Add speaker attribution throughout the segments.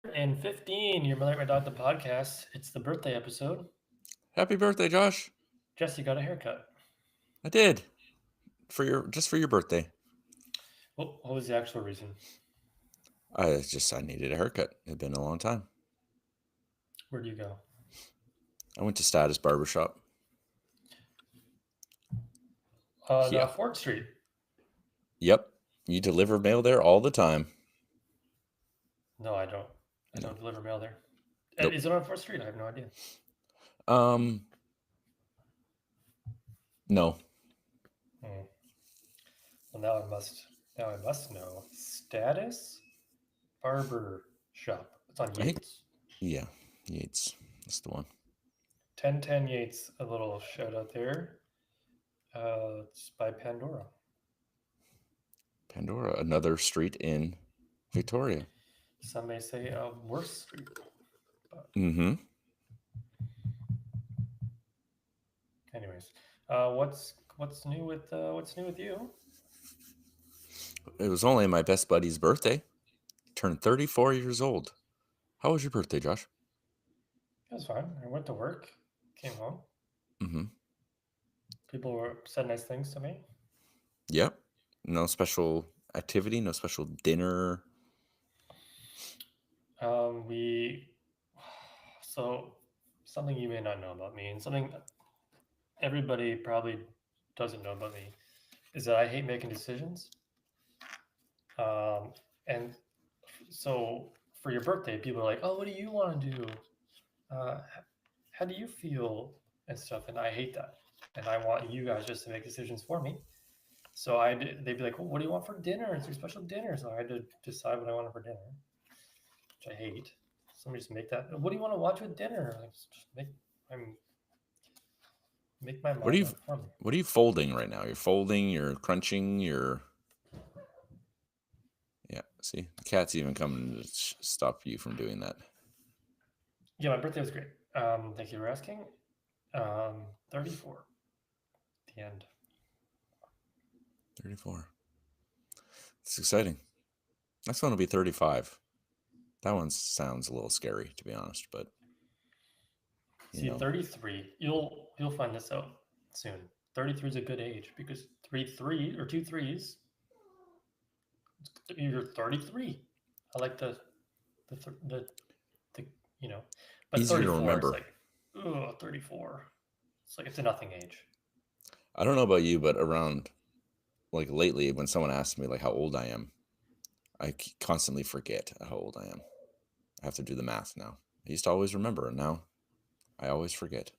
Speaker 1: 115, You're Like My Dog, the podcast. It's the birthday episode.
Speaker 2: Happy birthday, Josh.
Speaker 1: Jesse got a haircut.
Speaker 2: I did. For your birthday.
Speaker 1: What was the actual reason?
Speaker 2: I needed a haircut. It had been a long time.
Speaker 1: Where'd you go?
Speaker 2: I went to Status Barbershop.
Speaker 1: The
Speaker 2: Yeah.
Speaker 1: Fort Street.
Speaker 2: Yep. You deliver mail there all the time.
Speaker 1: No, I don't. I
Speaker 2: No.
Speaker 1: don't deliver mail there.
Speaker 2: Nope.
Speaker 1: Is it on Fort Street? I have no idea.
Speaker 2: Um no.
Speaker 1: Hmm. Well, now I must know. Status Barber Shop. It's on
Speaker 2: I think
Speaker 1: Yates.
Speaker 2: yeah. Yates. That's the one.
Speaker 1: 1010 Yates. A little shout out there. It's by Pandora.
Speaker 2: Pandora, another street in Victoria.
Speaker 1: Some may say worse street.
Speaker 2: Mm-hmm.
Speaker 1: Anyways, what's new with you?
Speaker 2: It was only my best buddy's birthday. He turned 34 years old. How was your birthday, Josh?
Speaker 1: It was fine. I went to work, came home.
Speaker 2: Mm-hmm.
Speaker 1: People said nice things to me.
Speaker 2: Yep. No special activity, no special dinner.
Speaker 1: We so something you may not know about me, and something everybody probably doesn't know about me, is that I hate making decisions. And so for your birthday, people are like, "Oh, what do you want to do? Uh, how do you feel and stuff?" And I hate that, and I want you guys just to make decisions for me. So they'd be like, well, "What do you want for dinner? It's your special dinner." So I had to decide what I wanted for dinner, which I hate. Somebody just make that. What do you want to watch with dinner? Like, just I'm make my
Speaker 2: What are
Speaker 1: mind
Speaker 2: you
Speaker 1: up for me.
Speaker 2: what are you folding right now? You're folding, you're crunching, you're yeah, see? The cat's even coming to stop you from doing that.
Speaker 1: Yeah, my birthday was great. Thank you for asking. 34. The end.
Speaker 2: 34. It's exciting. Next one will be 35. That one sounds a little scary, to be honest, but you
Speaker 1: See,
Speaker 2: know,
Speaker 1: 33. You'll find this out soon. 33 is a good age because two threes. You're 33. I like the th- the you know, but
Speaker 2: easier to
Speaker 1: 34 is
Speaker 2: remember.
Speaker 1: like, oh, 34. It's like it's a nothing age.
Speaker 2: I don't know about you, but around like lately, when someone asks me like how old I am, constantly forget how old I am. I have to do the math now. I used to always remember, and now I always forget.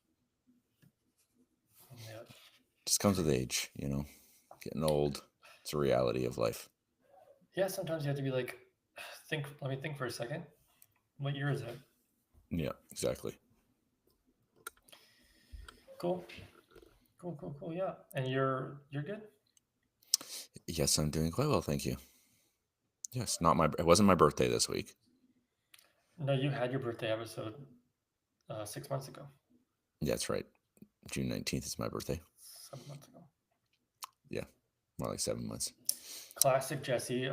Speaker 1: Yeah.
Speaker 2: Just comes with age, getting old. It's a reality of life.
Speaker 1: Yeah, sometimes you have to be like, let me think for a second. What year is it?
Speaker 2: Yeah, exactly.
Speaker 1: Cool. Cool, cool, cool. Yeah. And you're good?
Speaker 2: Yes, I'm doing quite well, thank you. Yes, not my. It wasn't my birthday this week.
Speaker 1: No, you had your birthday episode 6 months ago.
Speaker 2: Yeah, that's right. June 19th is my birthday.
Speaker 1: 7 months ago.
Speaker 2: Yeah, more like 7 months.
Speaker 1: Classic Jesse,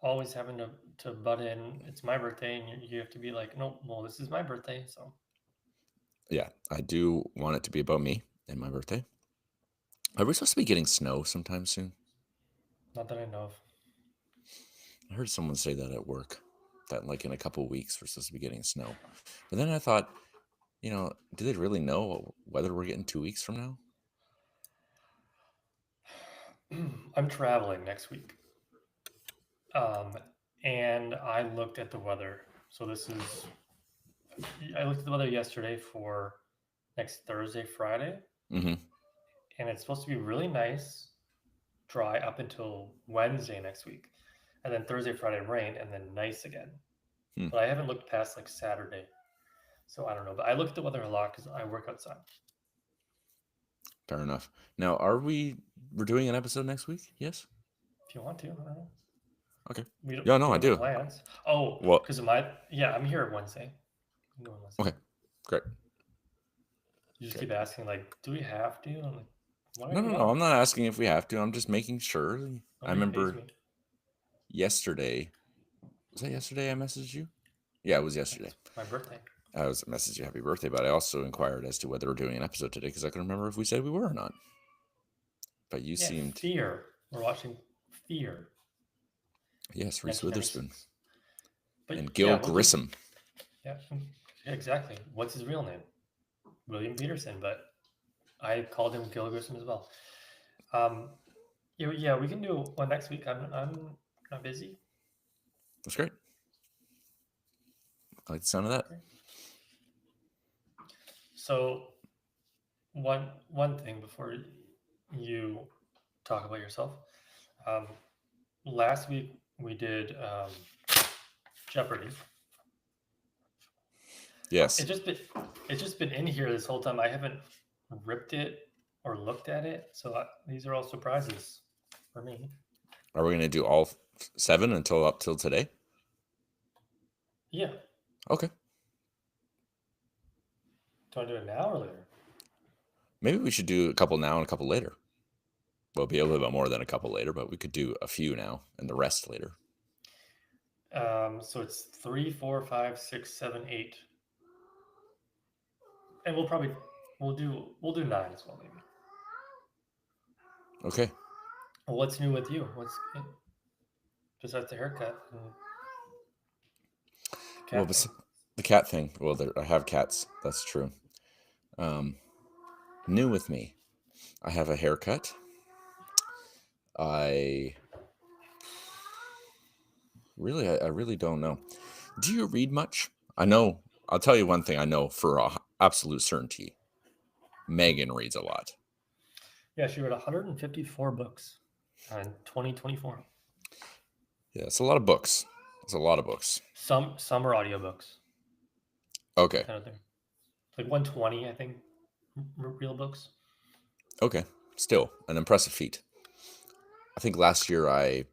Speaker 1: always having to butt in. It's my birthday, and you have to be like, no, well, this is my birthday, so
Speaker 2: Yeah, I do want it to be about me and my birthday. Are we supposed to be getting snow sometime soon?
Speaker 1: not that I know of.
Speaker 2: I heard someone say that at work, that like in a couple of weeks we're supposed to be getting snow. But then I thought, do they really know whether we're getting 2 weeks from now?
Speaker 1: I'm traveling next week, um, and I looked at the weather. So I looked at the weather yesterday for next Thursday, Friday,
Speaker 2: Mm-hmm.
Speaker 1: and it's supposed to be really nice, dry up until Wednesday next week, and then Thursday, Friday rain, and then nice again.
Speaker 2: Hmm.
Speaker 1: But I haven't looked past like Saturday, so I don't know. But I look at the weather a lot because I work outside.
Speaker 2: Fair enough. Now, we're doing an episode next week? Yes.
Speaker 1: If you want to, I don't know.
Speaker 2: Okay.
Speaker 1: We don't
Speaker 2: Yeah, no,
Speaker 1: we
Speaker 2: I
Speaker 1: don't have
Speaker 2: do.
Speaker 1: plans. Oh,
Speaker 2: Well,
Speaker 1: because of my yeah, I'm here Wednesday. I'm going Wednesday.
Speaker 2: okay, great.
Speaker 1: You just
Speaker 2: Great.
Speaker 1: keep asking like, do we have to? I'm like,
Speaker 2: No,
Speaker 1: whatever you
Speaker 2: no, no.
Speaker 1: want.
Speaker 2: I'm not asking if we have to. I'm just making sure. I
Speaker 1: Nobody pays
Speaker 2: remember
Speaker 1: me.
Speaker 2: yesterday. Was that yesterday I messaged you? Yeah, it was yesterday.
Speaker 1: It's my birthday.
Speaker 2: I was messaging you happy birthday, but I also inquired as to whether we're doing an episode today because I couldn't remember if we said we were or not. But you seemed
Speaker 1: Fear. We're watching Fear.
Speaker 2: yes, Reese Witherspoon
Speaker 1: 1996. But
Speaker 2: and Gil
Speaker 1: we'll do-
Speaker 2: Grissom.
Speaker 1: Yeah, exactly. What's his real name? William Peterson, but I called him Gil Grissom as well. Yeah, we can do one next week. I'm not busy.
Speaker 2: That's great. I like the sound of that.
Speaker 1: So one thing before you talk about yourself. Last week we did Jeopardy.
Speaker 2: Yes.
Speaker 1: It's just been in here this whole time. I haven't ripped it or looked at it, so these are all surprises for me.
Speaker 2: Are we going to do all 7 up till today?
Speaker 1: Yeah.
Speaker 2: Okay.
Speaker 1: Do I do it now or later?
Speaker 2: Maybe we should do a couple now and a couple later. We'll be a little bit more than a couple later, but we could do a few now and the rest later.
Speaker 1: So it's 3, 4, 5, 6, 7, 8, and we'll do 9 as well, maybe.
Speaker 2: Okay.
Speaker 1: Well, what's new with you? What's besides the haircut?
Speaker 2: Well, the cat thing. Well, I have cats. That's true. New with me, I have a haircut. I really don't know. Do you read much? I know. I'll tell you one thing I know for absolute certainty. Megan reads a lot.
Speaker 1: Yeah, she read 154 books in 2024.
Speaker 2: Yeah, it's a lot of books. It's a lot of books.
Speaker 1: Some are audiobooks.
Speaker 2: Okay.
Speaker 1: Kind of thing. Like 120, I think, real books.
Speaker 2: Okay. Still an impressive feat. I think last year I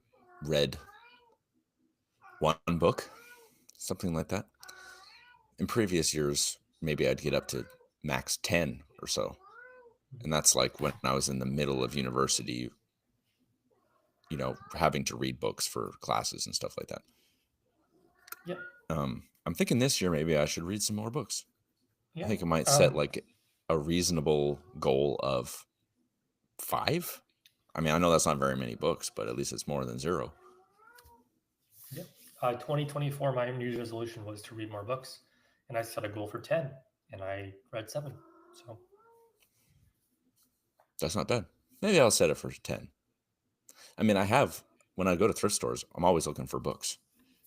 Speaker 2: read 1 book, something like that. In previous years, maybe I'd get up to max 10 or so. And that's like when I was in the middle of university, having to read books for classes and stuff like that.
Speaker 1: Yep.
Speaker 2: I'm thinking this year maybe I should read some more books.
Speaker 1: Yeah.
Speaker 2: I think I might set like a reasonable goal of 5. I mean, I know that's not very many books, but at least it's more than 0.
Speaker 1: Yep. 2024, my New Year's resolution was to read more books, and I set a goal for 10, and I read 7. So
Speaker 2: that's not bad. Maybe I'll set it for 10. I mean, when I go to thrift stores, I'm always looking for books,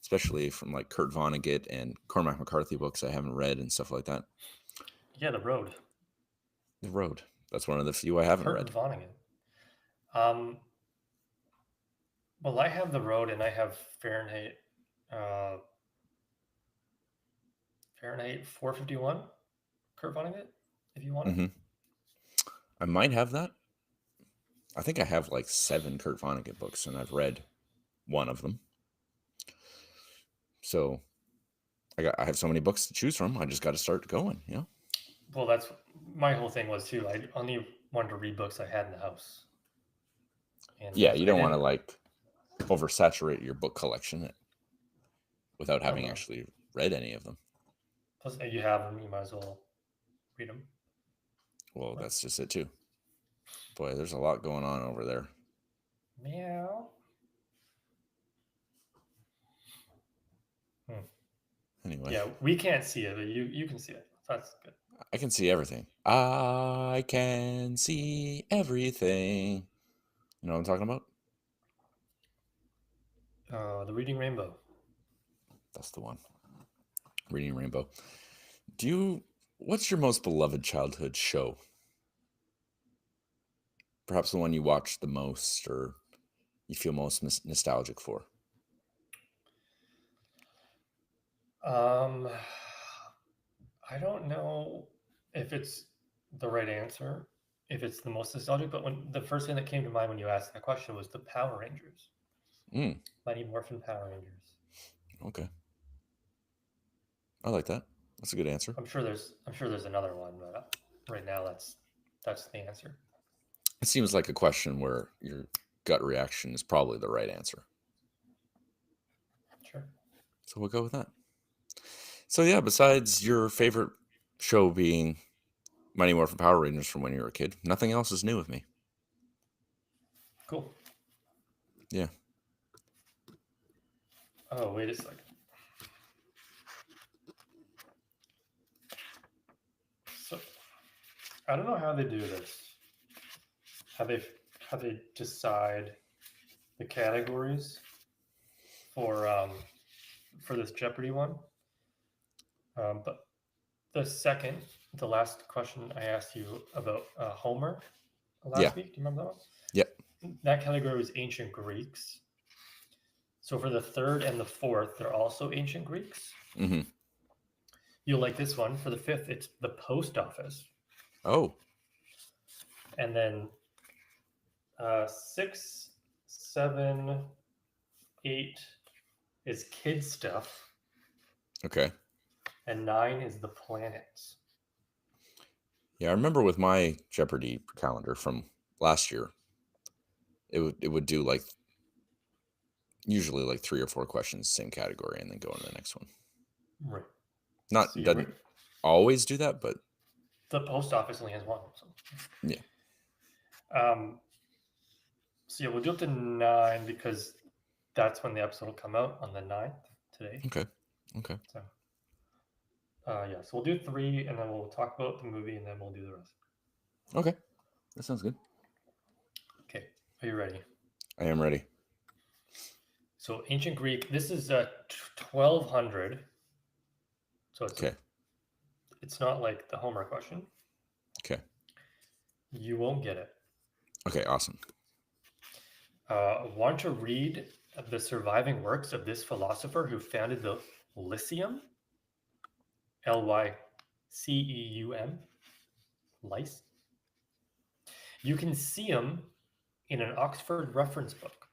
Speaker 2: especially from like Kurt Vonnegut and Cormac McCarthy books I haven't read and stuff like that.
Speaker 1: Yeah, The Road.
Speaker 2: The Road. That's one of the few I haven't read.
Speaker 1: Kurt Vonnegut. Well, I have The Road, and I have Fahrenheit 451. Kurt Vonnegut, if you want it.
Speaker 2: Mm-hmm. I might have that. I think I have like 7 Kurt Vonnegut books, and I've read 1 of them. So I have so many books to choose from. I just got to start going.
Speaker 1: Well, that's my whole thing was too. I only wanted to read books I had in the house. And
Speaker 2: yeah, you don't want to like oversaturate your book collection without having actually read any of them.
Speaker 1: Plus, if you have them, you might as well read them.
Speaker 2: Well, that's just it too. Boy, there's a lot going on over there.
Speaker 1: Meow.
Speaker 2: Anyway.
Speaker 1: Yeah, we can't see it, but you can see it. That's good.
Speaker 2: I can see everything. I can see everything. You know what I'm talking about?
Speaker 1: The Reading Rainbow.
Speaker 2: That's the one. Reading Rainbow. What's your most beloved childhood show? Perhaps the one you watch the most or you feel most nostalgic for?
Speaker 1: I don't know if it's the right answer, if it's the most nostalgic, but when the first thing that came to mind when you asked that question was the Power Rangers. Mighty Morphin Power Rangers.
Speaker 2: Okay. I like that. That's a good answer.
Speaker 1: I'm sure there's another one, but right now that's the answer.
Speaker 2: It seems like a question where your gut reaction is probably the right answer.
Speaker 1: Sure.
Speaker 2: So we'll go with that. So yeah, besides your favorite show being Mighty Morphin Power Rangers from when you were a kid, nothing else is new with me.
Speaker 1: Cool.
Speaker 2: Yeah.
Speaker 1: Oh, wait a second. So I don't know how they do this. How they decide the categories for this Jeopardy one. But the last question I asked you about Homer
Speaker 2: Yeah.
Speaker 1: last week. Do you remember that one?
Speaker 2: Yep.
Speaker 1: That category was ancient Greeks. So for the third and the fourth, they're also ancient Greeks.
Speaker 2: Mm-hmm.
Speaker 1: You'll like this one. For the fifth, it's the post office.
Speaker 2: Oh,
Speaker 1: And then 6, 7, 8 is kid stuff,
Speaker 2: okay.
Speaker 1: and 9 is the planets.
Speaker 2: Yeah, I remember with my Jeopardy calendar from last year, it would do like usually like 3 or 4 questions, same category, and then go into the next one.
Speaker 1: Right.
Speaker 2: Not
Speaker 1: So
Speaker 2: doesn't always do that, but
Speaker 1: the post office only has one. So.
Speaker 2: yeah.
Speaker 1: So yeah, we'll do up to 9 because that's when the episode will come out on the 9th today.
Speaker 2: Okay.
Speaker 1: So yeah, so we'll do 3 and then we'll talk about the movie and then we'll do the rest.
Speaker 2: Okay. That sounds good.
Speaker 1: Okay. Are you ready?
Speaker 2: I am ready.
Speaker 1: So ancient Greek, this is 1200. So it's
Speaker 2: Okay.
Speaker 1: it's not like the Homer question.
Speaker 2: Okay.
Speaker 1: You won't get it.
Speaker 2: Okay, awesome.
Speaker 1: Want to read the surviving works of this philosopher who founded the Lyceum? Lyceum. Lice. You can see him in an Oxford reference book.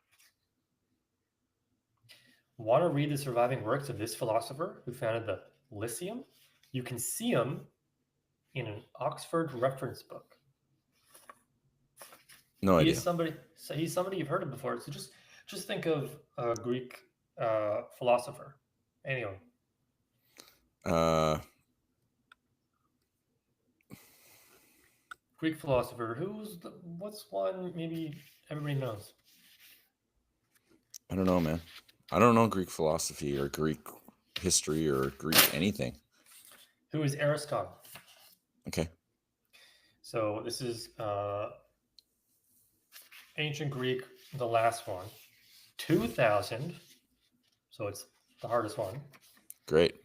Speaker 1: Want to read the surviving works of this philosopher who founded the Lyceum? You can see him in an Oxford reference book.
Speaker 2: No idea.
Speaker 1: He's somebody you've heard of before. So just think of a Greek philosopher. Anyone. Greek philosopher. What's one maybe everybody knows?
Speaker 2: I don't know, man. I don't know Greek philosophy or Greek history or Greek anything.
Speaker 1: Who is Aristotle?
Speaker 2: Okay.
Speaker 1: So this is ancient Greek, the last one. 2000. So it's the hardest one.
Speaker 2: Great.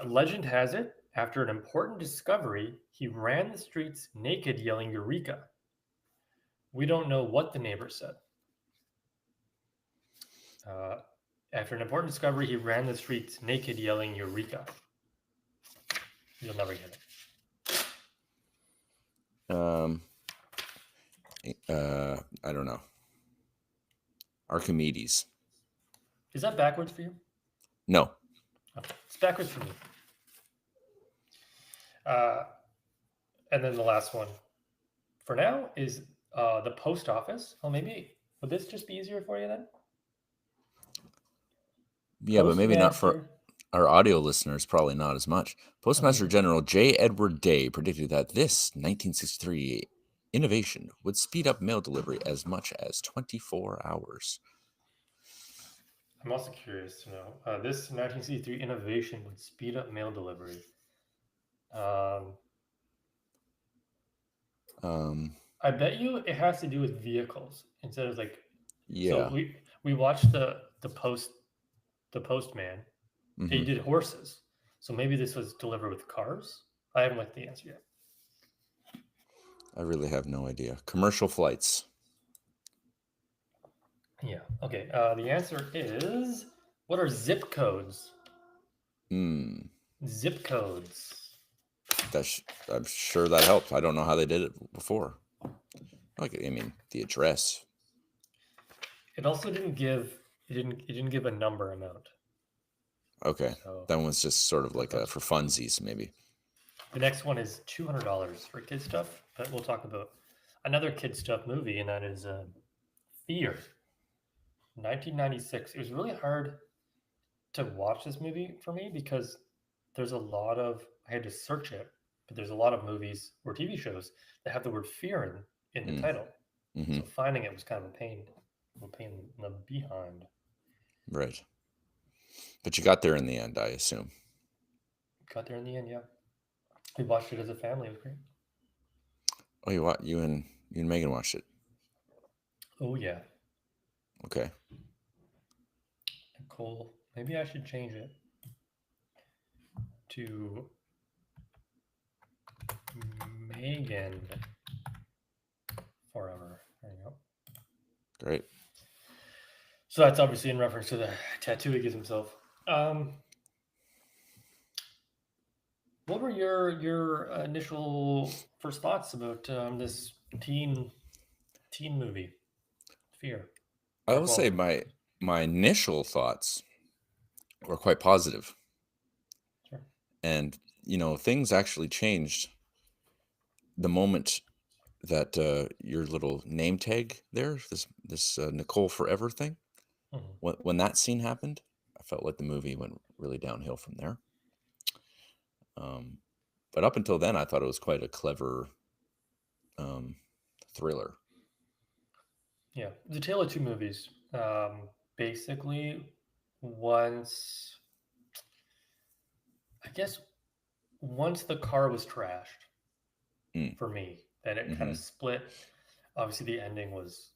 Speaker 1: Legend has it, after an important discovery, he ran the streets naked, yelling "Eureka!" We don't know what the neighbor said. After an important discovery, he ran the streets naked, yelling "Eureka!" You'll never get
Speaker 2: it. I don't know. Archimedes.
Speaker 1: Is that backwards for you?
Speaker 2: No.
Speaker 1: Oh, it's backwards for me. And then the last one for now is the post office. Oh, maybe would this just be easier for you then?
Speaker 2: Yeah, but maybe not for our audio listeners, probably not as much. Postmaster General J. Edward Day predicted that this 1963 innovation would speed up mail delivery as much as 24 hours.
Speaker 1: I'm also curious to know. This 1963 innovation would speed up mail delivery. I bet you it has to do with vehicles instead of like.
Speaker 2: Yeah.
Speaker 1: So we watched the postman.
Speaker 2: Mm-hmm.
Speaker 1: They did horses, so maybe this was delivered with cars. I haven't looked the answer yet.
Speaker 2: I really have no idea. Commercial flights.
Speaker 1: Yeah. Okay. The answer is, what are zip codes? Zip codes.
Speaker 2: I'm sure that helped. I don't know how they did it before. Like, I mean, the address.
Speaker 1: It also didn't give. It didn't give a number amount.
Speaker 2: Okay. So, that one's just sort of like for funsies, maybe.
Speaker 1: The next one is $200 for kid stuff, but we'll talk about another kid stuff movie, and that is Fear. 1996. It was really hard to watch this movie for me because there's a lot of, I had to search it, but there's a lot of movies or TV shows that have the word fear in the
Speaker 2: Mm,
Speaker 1: title.
Speaker 2: hmm.
Speaker 1: So finding it was kind of a pain in the behind.
Speaker 2: Right. But you got there in the end, I assume.
Speaker 1: Got there in the end, yeah. We watched it as a family. It was great.
Speaker 2: Oh, you and Megan watched it.
Speaker 1: Oh yeah,
Speaker 2: Okay.
Speaker 1: Nicole. Maybe I should change it to Megan forever. There you go.
Speaker 2: Great.
Speaker 1: So that's obviously in reference to the tattoo he gives himself. What were your initial first thoughts about this teen movie, Fear?
Speaker 2: I
Speaker 1: Mark
Speaker 2: will say
Speaker 1: Wahlberg.
Speaker 2: my initial thoughts were quite positive,
Speaker 1: Sure.
Speaker 2: and things actually changed the moment that your little name tag there, this Nicole Forever thing,
Speaker 1: Mhm.
Speaker 2: when that scene happened, I felt like the movie went really downhill from there. But up until then, I thought it was quite a clever um, thriller.
Speaker 1: Yeah, the tale of two movies. Basically, once I guess once the car was trashed
Speaker 2: Mm.
Speaker 1: for me, then it kind
Speaker 2: Hmm.
Speaker 1: of split. Obviously, the ending was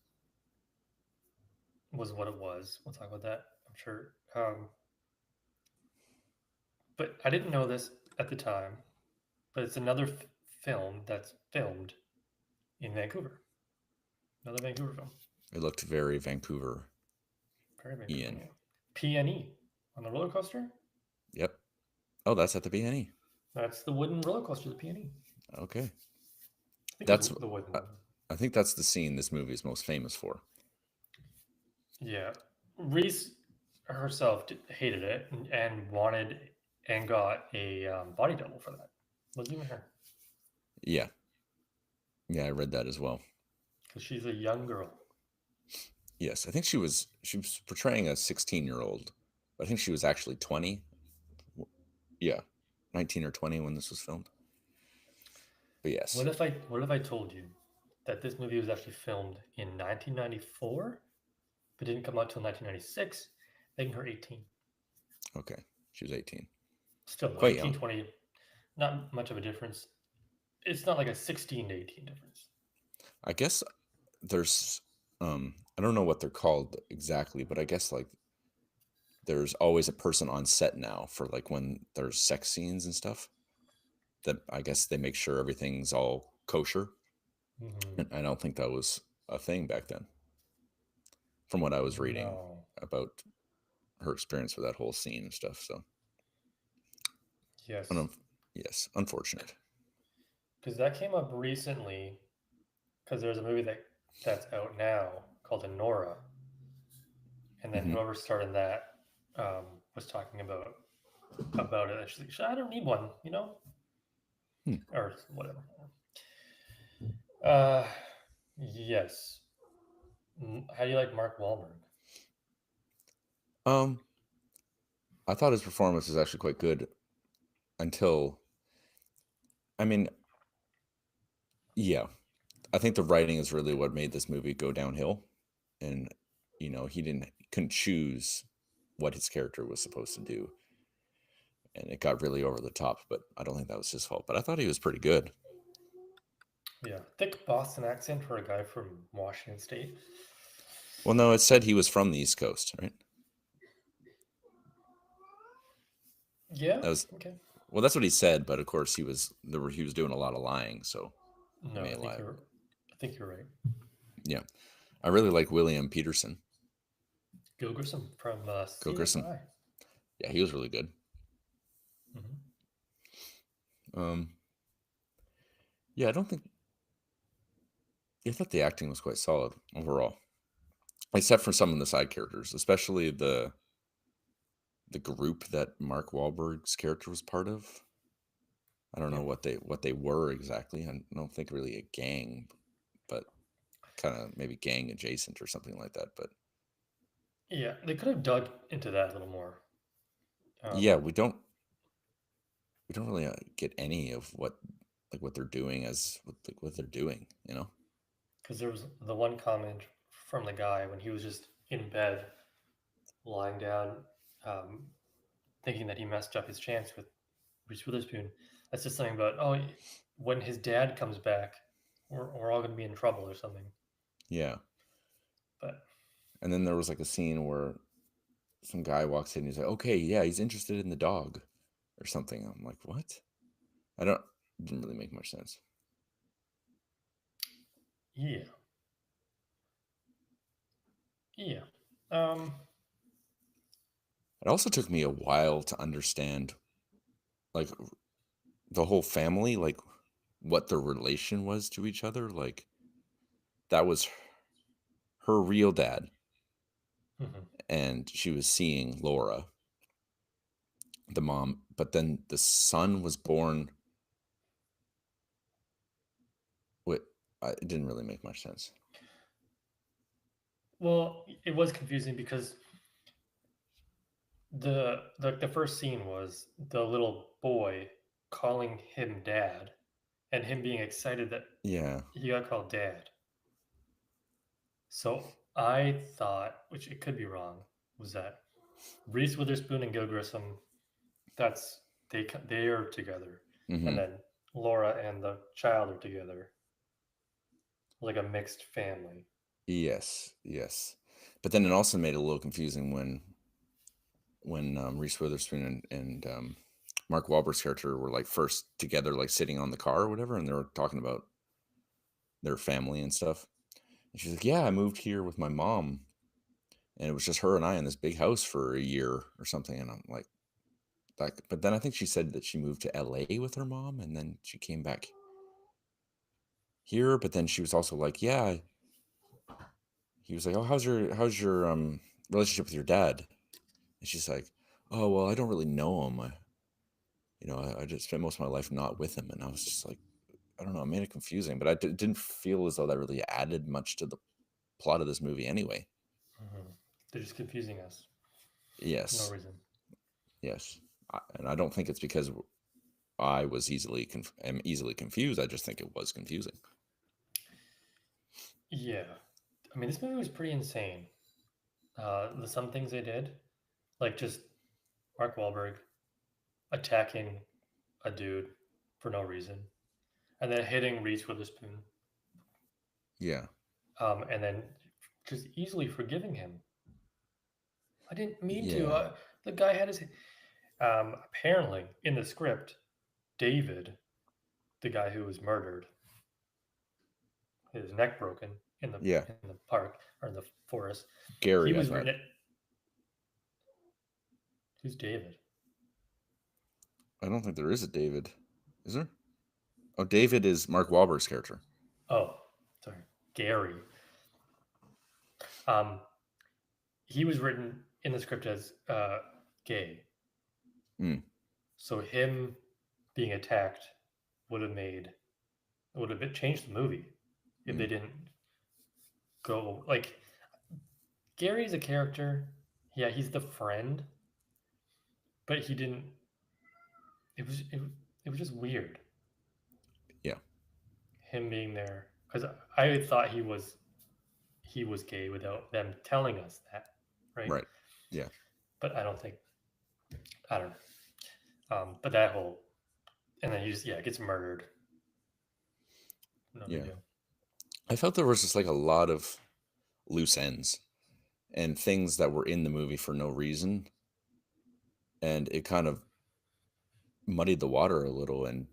Speaker 1: what it was. We'll talk about that, I'm sure. But I didn't know this at the time. But it's another film that's filmed in Vancouver. Another Vancouver film.
Speaker 2: It looked very Vancouver.
Speaker 1: Very Vancouver.
Speaker 2: Ian.
Speaker 1: Yeah. PNE on the roller coaster.
Speaker 2: Yep. Oh, that's at the BNE.
Speaker 1: That's the wooden roller coaster, the PNE.
Speaker 2: Okay.
Speaker 1: I think
Speaker 2: That's
Speaker 1: it's the wooden
Speaker 2: I
Speaker 1: one.
Speaker 2: I think that's the scene this movie is most famous for.
Speaker 1: Yeah. Reese herself hated it and wanted and got a body double for that. Wasn't even her
Speaker 2: Yeah. Yeah, I read that as well.
Speaker 1: because she's a young girl.
Speaker 2: Yes, I think she was portraying a 16-year-old. I think she was actually 20. Yeah, 19 or 20 when this was filmed. But yes.
Speaker 1: What if I told you that this movie was actually filmed in 1994, but didn't come out till 1996, making her 18.
Speaker 2: Okay. She was 18.
Speaker 1: Still though,
Speaker 2: Quite
Speaker 1: 18,
Speaker 2: young.
Speaker 1: 20, not much of a difference. It's not like a 16 to 18 difference.
Speaker 2: I guess there's I don't know what they're called exactly, but I guess like there's always a person on set now for like when there's sex scenes and stuff. That I guess they make sure everything's all kosher.
Speaker 1: Mm-hmm.
Speaker 2: And I don't think that was a thing back then, from what I was reading
Speaker 1: No.
Speaker 2: about her experience with that whole scene and stuff. So,
Speaker 1: Yes.
Speaker 2: yes, unfortunate.
Speaker 1: Because that came up recently. Because there's a movie that's out now called Anora, and then
Speaker 2: Hmm.
Speaker 1: whoever started that was talking about it. And she's like, I don't need one,
Speaker 2: Hmm.
Speaker 1: or whatever. Uh, yes. How do you like Mark Wahlberg?
Speaker 2: I thought his performance was actually quite good until, I mean, yeah, I think the writing is really what made this movie go downhill, and he couldn't choose what his character was supposed to do, and it got really over the top. But I don't think that was his fault. But I thought he was pretty good.
Speaker 1: Yeah, thick Boston accent for a guy from Washington State.
Speaker 2: Well, no, it said he was from the East Coast, right?
Speaker 1: Yeah.
Speaker 2: That was
Speaker 1: Okay.
Speaker 2: Well, that's what he said. But of course, he was doing a lot of lying, so he
Speaker 1: No,
Speaker 2: may have lied.
Speaker 1: I think you're right.
Speaker 2: Yeah, I really like William Peterson.
Speaker 1: Gil Grissom from
Speaker 2: Go Grissom.
Speaker 1: CSI.
Speaker 2: Yeah, he was really good.
Speaker 1: Mm-hmm.
Speaker 2: Yeah, I thought the acting was quite solid overall, except for some of the side characters, especially the group that Mark Wahlberg's character was part of. I don't know
Speaker 1: Yeah.
Speaker 2: what they were exactly. I don't think really a gang, but kind of maybe gang adjacent or something like that. But
Speaker 1: Yeah, they could have dug into that a little more.
Speaker 2: yeah, we don't. we don't really get any of what they're doing what they're doing, you know?
Speaker 1: Because there was the one comment from the guy when he was just in bed, lying down, um, thinking that he messed up his chance with Reese Witherspoon. That's just something about, oh, when his dad comes back, we're all going to be in trouble or something.
Speaker 2: Yeah.
Speaker 1: But
Speaker 2: And then there was like a scene where some guy walks in and he's like, okay, yeah, he's interested in the dog or something. I'm like, what? Didn't really make much sense.
Speaker 1: yeah, yeah. Um,
Speaker 2: It also took me a while to understand, like, the whole family, like, what their relation was to each other. Like, that was her real dad,
Speaker 1: mhm.
Speaker 2: and she was seeing Laura, the mom, but then the son was born with. It didn't really make much sense.
Speaker 1: Well, it was confusing because the first scene was the little boy calling him dad, and him being excited that
Speaker 2: Yeah,
Speaker 1: he got called dad. So I thought, which it could be wrong, was that Reese Witherspoon and Gil Grissom, that's they are together, and
Speaker 2: hmm
Speaker 1: then Laura and the child are together, like a mixed family.
Speaker 2: yes, yes. But then it also made it a little confusing when Reese Witherspoon and Mark Wahlberg's character were like first together, like sitting on the car or whatever, and they were talking about their family and stuff. And she's like, "Yeah, I moved here with my mom, and it was just her and I in this big house for a year or something." And I'm like, but then I think she said that she moved to LA with her mom, and then she came back here. But then she was also like, "Yeah," he was like, "Oh, how's your relationship with your dad?" And she's like, "Oh, well, I don't really know him. I just spent most of my life not with him." And I was just like, I don't know, it made it confusing, but didn't feel as though that really added much to the plot of this movie anyway.
Speaker 1: Mhm. They're just confusing us for no
Speaker 2: Yes,
Speaker 1: reason.
Speaker 2: yes, and I don't think it's because am easily confused. I just think it was confusing.
Speaker 1: Yeah, I mean, this movie was pretty insane. Some things they did, like just Mark Wahlberg attacking a dude for no reason, and then hitting Reese Witherspoon,
Speaker 2: Yeah,
Speaker 1: and then just easily forgiving him. I didn't mean to.
Speaker 2: yeah,
Speaker 1: The guy had his. Apparently, in the script, David, the guy who was murdered, his neck broken in the
Speaker 2: yeah.
Speaker 1: in the park or in the forest, he
Speaker 2: Gary, I
Speaker 1: was
Speaker 2: thought.
Speaker 1: written it. Who's David?
Speaker 2: I don't think there is a David. Is there? Oh, David is Mark Wahlberg's character.
Speaker 1: Oh, sorry, Gary. Um, he was written in the script as gay.
Speaker 2: Mm,
Speaker 1: So him being attacked would have changed the movie if they
Speaker 2: mm.
Speaker 1: didn't go like Gary's a character. Yeah, he's the friend, but he didn't. It was it, it was just weird
Speaker 2: Yeah,
Speaker 1: him being there because I thought he was gay without them telling us that, right?
Speaker 2: right. Yeah,
Speaker 1: But I don't know. But that whole and then he just gets murdered. No big
Speaker 2: yeah.
Speaker 1: deal.
Speaker 2: I felt there was just like a lot of loose ends and things that were in the movie for no reason, and it kind of muddied the water a little and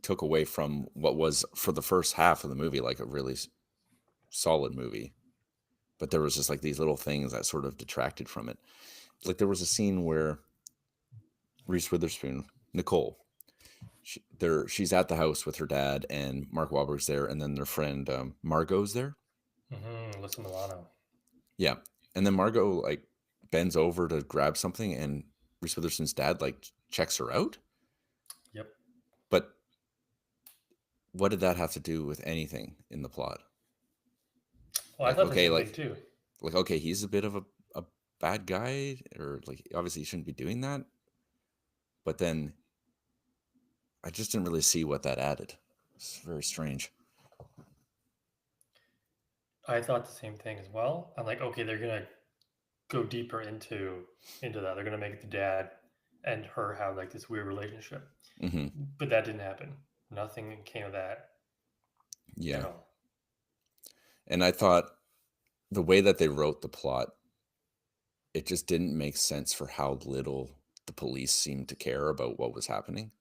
Speaker 2: took away from what was for the first half of the movie like a really solid movie. But there was just like these little things that sort of detracted from it. Like there was a scene where Reese Witherspoon, Nicole, she's at the house with her dad and Mark Wahlberg's there, and then their friend Margot's there.
Speaker 1: Alyssa Milano.
Speaker 2: Yeah, and then Margot like bends over to grab something, and Reese Witherspoon's dad like checks her out.
Speaker 1: Yep.
Speaker 2: But what did that have to do with anything in the plot?
Speaker 1: Well, I
Speaker 2: Like,
Speaker 1: thought the
Speaker 2: okay,
Speaker 1: same thing too.
Speaker 2: okay, he's a bit of a bad guy, or like obviously he shouldn't be doing that. But then I just didn't really see what that added. It's very strange.
Speaker 1: I thought the same thing as well. I'm like, okay, they're gonna go deeper into that. They're gonna make the dad and her have like this weird relationship,
Speaker 2: Hmm.
Speaker 1: but that didn't happen. Nothing came of that at
Speaker 2: Yeah.
Speaker 1: all.
Speaker 2: And I thought the way that they wrote the plot, it just didn't make sense for how little the police seemed to care about what was happening.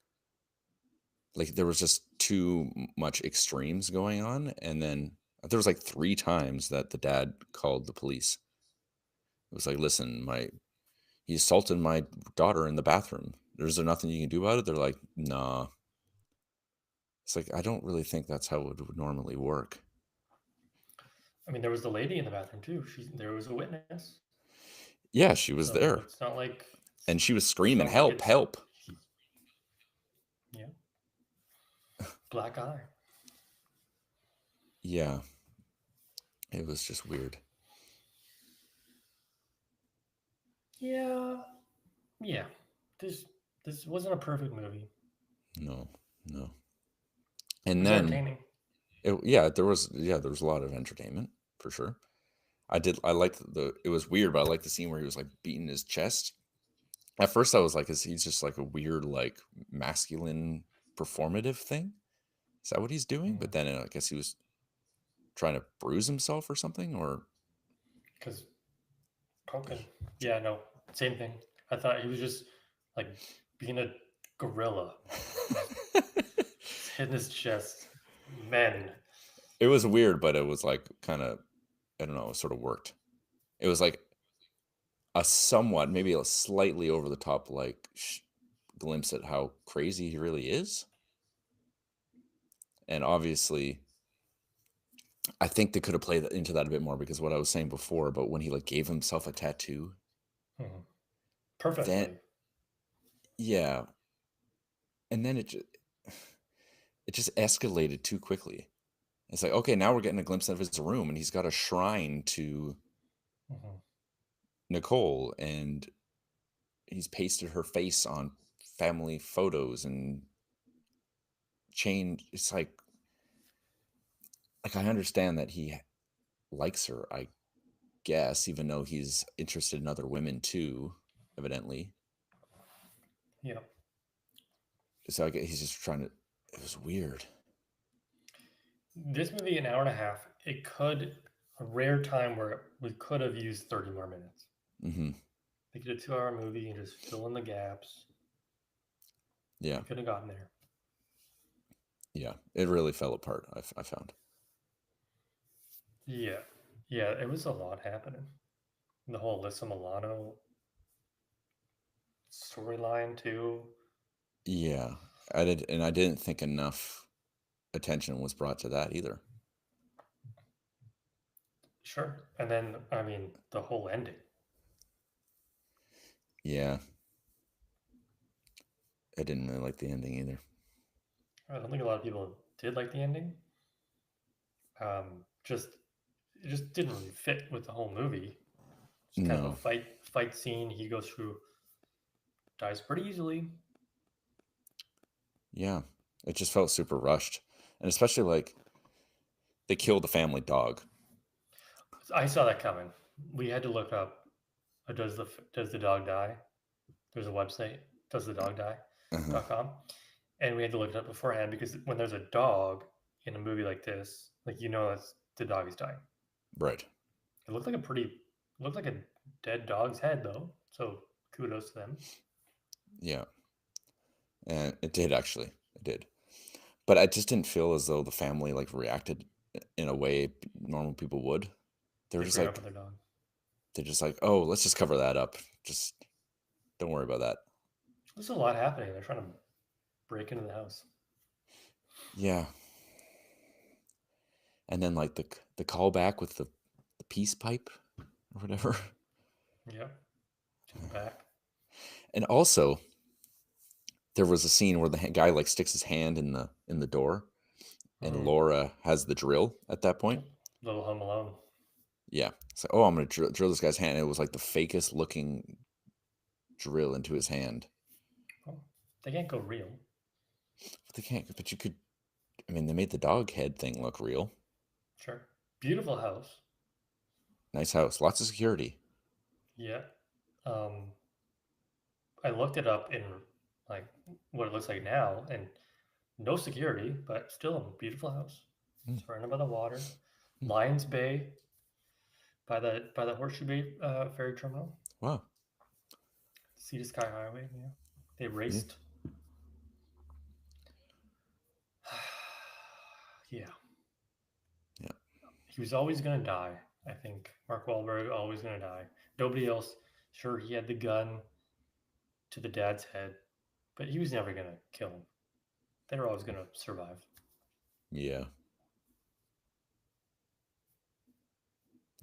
Speaker 2: Like there was just too much extremes going on, and then there was like 3 times that the dad called the police. It was like, "Listen, my he assaulted my daughter in the bathroom. Is there nothing you can do about it?" They're like, "Nah." It's like, I don't really think that's how it would normally work.
Speaker 1: I mean, there was the lady in the bathroom too. There was a witness,
Speaker 2: Yeah, she was
Speaker 1: so
Speaker 2: there,
Speaker 1: it's not like
Speaker 2: and she was
Speaker 1: it's
Speaker 2: screaming,
Speaker 1: not like
Speaker 2: "Help,
Speaker 1: it's
Speaker 2: help."
Speaker 1: yeah, black eye.
Speaker 2: Yeah, it was just weird.
Speaker 1: Yeah, yeah. This this wasn't a perfect movie.
Speaker 2: No, no.
Speaker 1: It
Speaker 2: And
Speaker 1: was
Speaker 2: then
Speaker 1: entertaining.
Speaker 2: there was a lot of entertainment for sure. I liked it was weird, but I liked the scene where he was like beating his chest. At first I was like, is he just like a weird, like masculine performative thing? Is that what he's doing? But then I guess he was trying to bruise himself or something, or
Speaker 1: Because broken. Yeah, no, same thing. I thought he was just like being a gorilla, just hitting his chest. Men.
Speaker 2: it was weird, but it was like kind of, I don't know, it sort of worked. It was like a somewhat, maybe a slightly over the top, like glimpse at how crazy he really is. And obviously, I think they could have played into that a bit more because what I was saying before about when he like gave himself a tattoo,
Speaker 1: Mhm.
Speaker 2: then
Speaker 1: Perfectly.
Speaker 2: yeah, and then it just escalated too quickly. It's like, okay, now we're getting a glimpse of his room, and he's got a shrine to
Speaker 1: Mhm.
Speaker 2: Nicole, and he's pasted her face on family photos and changed. It's like I understand that he likes her, I guess, even though he's interested in other women too, evidently.
Speaker 1: Yeah.
Speaker 2: So I guess he's just trying to. It was weird.
Speaker 1: This movie, an hour and a half, it could, a rare time where we could have used 30 more minutes.
Speaker 2: Hmm.
Speaker 1: Make it a 2 hour movie and just fill in the gaps.
Speaker 2: Yeah,
Speaker 1: We could have gotten there.
Speaker 2: yeah. It really fell apart. I found.
Speaker 1: Yeah. Yeah, it was a lot happening. The whole Alyssa Milano storyline, too.
Speaker 2: Yeah, I did, and I didn't think enough attention was brought to that either.
Speaker 1: Sure. And then, I mean, the whole ending.
Speaker 2: Yeah, I didn't really like the ending either.
Speaker 1: I don't think a lot of people did like the ending. Just it just didn't really fit with the whole movie. It's kind of a
Speaker 2: No.
Speaker 1: fight scene. He goes through, dies pretty easily.
Speaker 2: Yeah, it just felt super rushed, and especially like they killed the family dog.
Speaker 1: I saw that coming. We had to look up. Does the dog die? There's a website. Does the dog
Speaker 2: Uh-huh.
Speaker 1: die.com, and we had to look it up beforehand because when there's a dog in a movie like this, like that's the dog is dying.
Speaker 2: Right.
Speaker 1: It looked like a dead dog's head though. So kudos to them.
Speaker 2: Yeah, and it did actually. It did, but I just didn't feel as though the family like reacted in a way normal people would. They were
Speaker 1: They
Speaker 2: just
Speaker 1: forgot
Speaker 2: like
Speaker 1: about their dog.
Speaker 2: they're just like, oh, let's just cover that up. Just don't worry about that.
Speaker 1: There's a lot happening. They're trying to break into the house.
Speaker 2: Yeah, and then like the callback with the peace pipe or whatever.
Speaker 1: Yep. To the back.
Speaker 2: And also, there was a scene where the guy like sticks his hand in the door, and
Speaker 1: Mm.
Speaker 2: Laura has the drill at that point.
Speaker 1: Little Home Alone.
Speaker 2: Yeah, so oh, I'm gonna drill this guy's hand. It was like the fakest looking drill into his hand.
Speaker 1: Oh, they can't go real.
Speaker 2: But they can't. But you could. I mean, they made the dog head thing look real.
Speaker 1: Sure. Beautiful house.
Speaker 2: Nice house. Lots of security.
Speaker 1: Yeah. Um, I looked it up in like what it looks like now, and no security, but still a beautiful house.
Speaker 2: Mm,
Speaker 1: Surrounded by the water.
Speaker 2: mm.
Speaker 1: Lions Bay by the Horseshoe Bay ferry terminal.
Speaker 2: Wow.
Speaker 1: Sea to Sky Highway. Yeah. They
Speaker 2: Yeah.
Speaker 1: raced. Yeah.
Speaker 2: Yeah.
Speaker 1: He was always gonna die. I think Mark Wahlberg always gonna die. Nobody else. Sure, he had the gun to the dad's head, but he was never gonna kill him. They were always gonna survive.
Speaker 2: Yeah.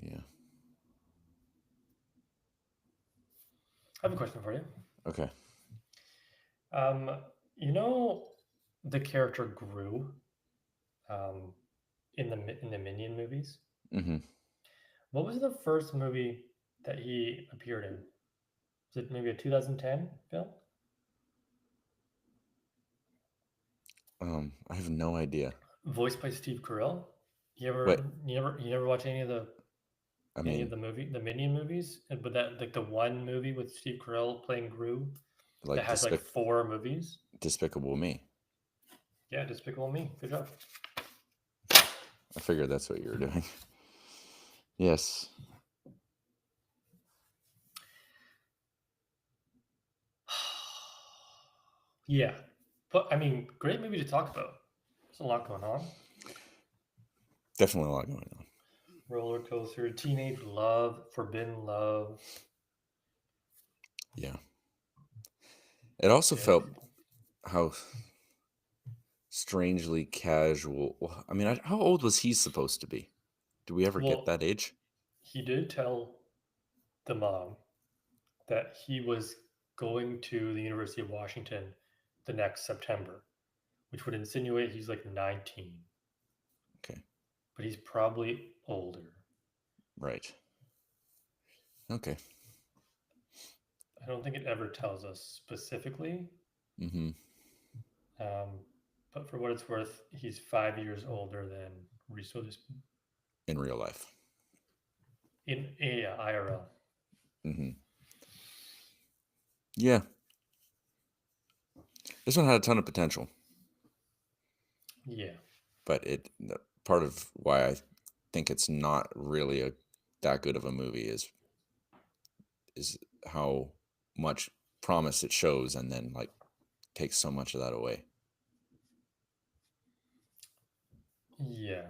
Speaker 2: Yeah.
Speaker 1: I have a question for you.
Speaker 2: Okay.
Speaker 1: Um, you know the character Gru, um, in the Minion movies.
Speaker 2: Mm-hmm.
Speaker 1: What was the first movie that he appeared in? Was it maybe a 2010 film?
Speaker 2: I have no idea.
Speaker 1: Voiced by Steve Carell. You
Speaker 2: But
Speaker 1: ever you never watch any of the
Speaker 2: I mean,
Speaker 1: the Minion movies? But that like the one movie with Steve Carell playing Gru that
Speaker 2: like
Speaker 1: has like 4 movies.
Speaker 2: Despicable Me.
Speaker 1: Yeah, Despicable Me. Good job.
Speaker 2: I figured that's what you were doing. Yes.
Speaker 1: Yeah, but I mean, great movie to talk about. There's a lot going on.
Speaker 2: Definitely a lot going on.
Speaker 1: Roller coaster, teenage love, forbidden love.
Speaker 2: Yeah. It also
Speaker 1: Yeah,
Speaker 2: felt how strangely casual. Well, I mean, how old was he supposed to be? Do we ever get
Speaker 1: well,
Speaker 2: that age?
Speaker 1: he did tell the mom that he was going to the University of Washington the next September, which would insinuate he's like 19,
Speaker 2: Okay.
Speaker 1: but he's probably older.
Speaker 2: Right. Okay.
Speaker 1: I don't think it ever tells us specifically,
Speaker 2: Mm-hmm.
Speaker 1: but for what it's worth, he's 5 years older than Reese Witherspoon
Speaker 2: In real life.
Speaker 1: in IRL.
Speaker 2: Mm-hmm. Yeah. This one had a ton of potential,
Speaker 1: Yeah,
Speaker 2: but part of why I think it's not really that good of a movie is how much promise it shows and then like takes so much of that away.
Speaker 1: yeah.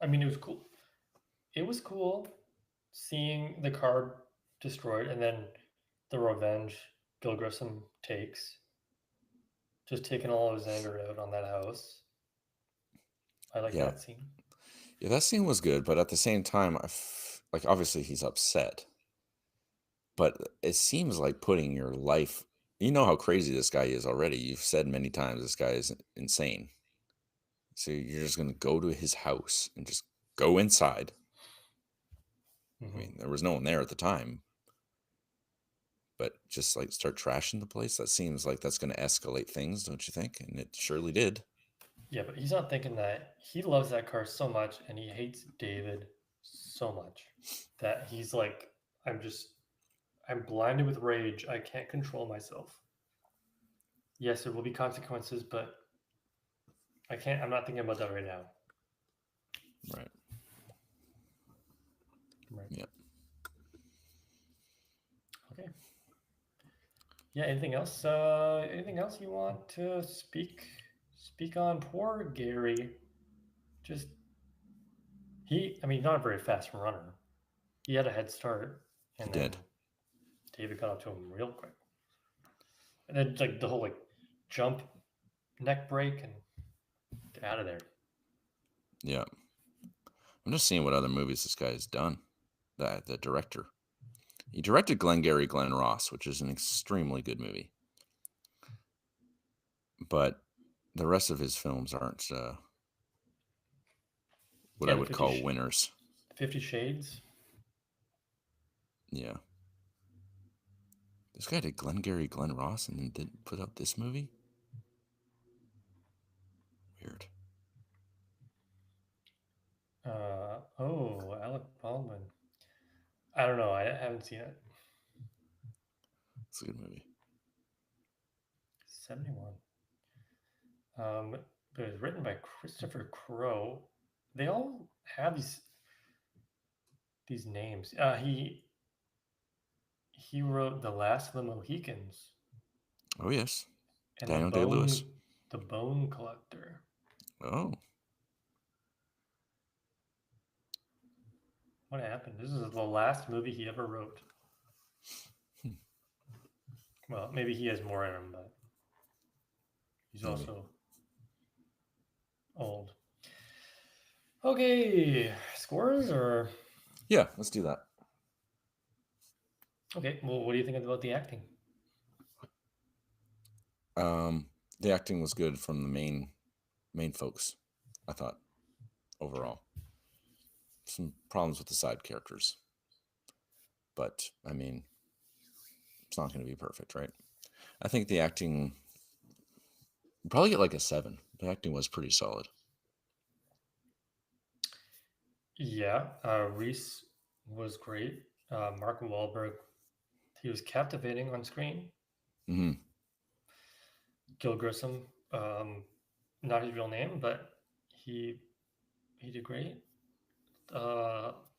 Speaker 1: I mean, it was cool. It was cool seeing the car destroyed and then the revenge Bill Grissom takes, just taking all of his anger out on that house. I like
Speaker 2: Yeah.
Speaker 1: that scene.
Speaker 2: Yeah, that scene was good, but at the same time, like obviously he's upset, but it seems like putting your life. You know how crazy this guy is already. You've said many times this guy is insane. So you're just gonna go to his house and just go inside. I mean, there was no one there at the time, but just like start trashing the place. That seems like that's gonna escalate things, don't you think? And it surely did.
Speaker 1: Yeah, but he's not thinking that he loves that car so much and he hates David so much that he's like, I'm blinded with rage. I can't control myself. Yes, there will be consequences, but I'm not thinking about that right now.
Speaker 2: Right.
Speaker 1: Right.
Speaker 2: Yeah.
Speaker 1: Okay. Yeah, anything else? Anything else you want to speak on? Poor Gary. Just I mean, not a very fast runner. He had a head start,
Speaker 2: He
Speaker 1: and then
Speaker 2: did.
Speaker 1: David got up to him real quick. And then like the whole like jump, neck break, and get out of there.
Speaker 2: Yeah. I'm just seeing what other movies this guy has done. The director. He directed Glengarry Glen Ross, which is an extremely good movie. But the rest of his films aren't what I would call winners.
Speaker 1: 50 Shades.
Speaker 2: Yeah. This guy did Glengarry Glen Ross and then didn't put out this movie? Weird.
Speaker 1: Alec Baldwin. I don't know. I haven't seen it.
Speaker 2: It's a good movie.
Speaker 1: 71. But it was written by Christopher Crowe. They all have these names. He wrote The Last of the Mohicans
Speaker 2: Oh yes,
Speaker 1: and
Speaker 2: Daniel Day-Lewis.
Speaker 1: The Bone Collector.
Speaker 2: Oh,
Speaker 1: What happened? This is the last movie he ever wrote. Well, maybe he has more in him, but he's
Speaker 2: Maybe.
Speaker 1: also old. Okay, scores or
Speaker 2: yeah. Let's do that.
Speaker 1: okay. Well, what do you think about the acting?
Speaker 2: The acting was good from the main folks. I thought overall. Some problems with the side characters, but I mean, it's not going to be perfect, right? I think the acting probably get like a 7. The acting was pretty solid.
Speaker 1: Yeah, Reese was great. Mark Wahlberg, he was captivating on screen.
Speaker 2: Mm-hmm.
Speaker 1: Gil Grissom, not his real name, but he did great.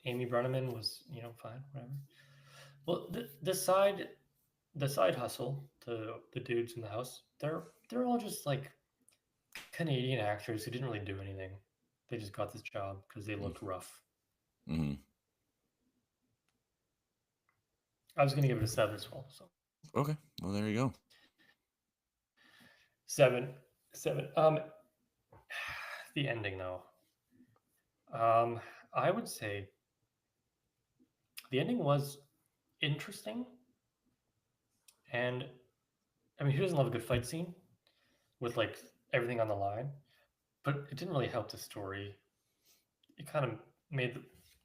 Speaker 1: Amy Brenneman was fine, whatever. Well, the side hustle, the dudes in the house, they're all just like Canadian actors who didn't really do anything. They just got this job because they looked rough.
Speaker 2: Mm-hmm.
Speaker 1: I was gonna give it a 7 as well. So
Speaker 2: Okay, well there you go.
Speaker 1: 7. The ending though. I would say the ending was interesting, and I mean, who doesn't love a good fight scene with like everything on the line? But it didn't really help the story. It kind of made